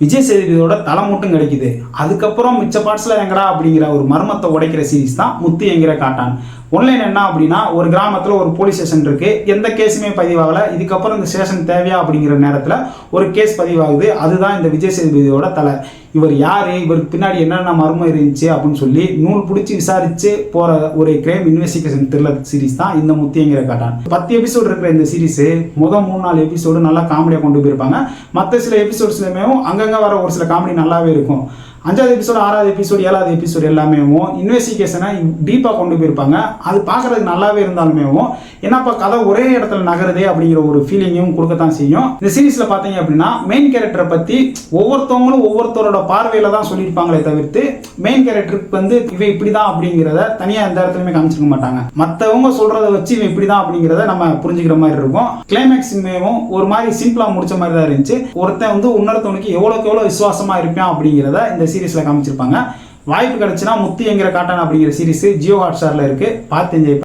விஜய் சேதுபதியோட தலை மட்டும் கிடைக்குது. அதுக்கப்புறம் மிச்ச பார்ட்ஸ்ல எங்கடா அப்படிங்கிற ஒரு மர்மத்தை உடைக்கிற சீரிஸ் தான் முத்து என்கிற காட்டான். ஒன்லைன் என்ன அப்படின்னா, ஒரு கிராமத்தில் ஒரு போலீஸ் ஸ்டேஷன் இருக்கு. எந்த கேஸுமே பதிவாகல. இதுக்கப்புறம் இந்த ஸ்டேஷன் தேவையா அப்படிங்கிற நேரத்தில் ஒரு கேஸ் பதிவாகுது. அதுதான் இந்த விஜய் சேதுபதியோட தலை. இவர் யாரு, இவருக்கு பின்னாடி என்னென்ன மர்மம் இருந்துச்சு அப்படின்னு சொல்லி நூல் பிடிச்சி விசாரிச்சு போற ஒரு கிரைம் இன்வெஸ்டிகேஷன் த்ரில்லர் சீரிஸ் தான் இந்த முத்து என்கிற காட்டான். 10 எபிசோடு இருக்கிற இந்த சீரிஸ் முதல் 3-4 எபிசோடு நல்லா காமெடியாக கொண்டு போயிருப்பாங்க. மற்ற சில எபிசோட்ஸ்லையுமே அங்கங்கே வர ஒரு சில காமெடி நல்லாவே இருக்கும். 5வது எபிசோடு, 6வது எபிசோடு, 7வது எபிசோடு எல்லாமே இன்வெஸ்டிகேஷனை டீப்பாக கொண்டு போயிருப்பாங்க. அது பார்க்கறதுக்கு நல்லாவே இருந்தாலுமே என்னப்பா கதை ஒரே இடத்துல நகருதே அப்படிங்கிற ஒரு ஃபீலிங்கும் கொடுக்கத்தான் செய்யும். இந்த சீரீஸில் பார்த்தீங்க அப்படின்னா மெயின் கேரக்டரை பற்றி ஒவ்வொருத்தவங்களும் ஒவ்வொருத்தரோட பார்வையில் தான் சொல்லியிருப்பாங்களே தவிர்த்து மெயின் கேரக்டருக்கு இவன் இப்படி தான் அப்படிங்கிறத தனியாக எந்த இடத்துலையுமே காமிச்சிருக்க மாட்டாங்க. மற்றவங்க சொல்கிறத வச்சு இவன் இப்படி தான் அப்படிங்கிறத நம்ம புரிஞ்சுக்கிற மாதிரி இருக்கும். கிளைமேக்ஸுமேவும் ஒரு மாதிரி சிம்பிளாக முடிச்ச மாதிரி தான் இருந்துச்சு. ஒருத்தன் இன்னொருத்தவனுக்கு எவ்வளோக்கு எவ்வளோ விசுவாசமாக இருப்பான் அப்படிங்கிறத இந்த சீரீஸ்ல காமிச்சிருப்பாங்க. வாய்ப்பு கிடைச்சுன்னா முத்து என்கிற காட்டான் அப்படிங்கிற சீரிஸ் ஜியோ ஹாட்ஸ்டார்ல இருக்கு. பார்த்து என்ஜாய்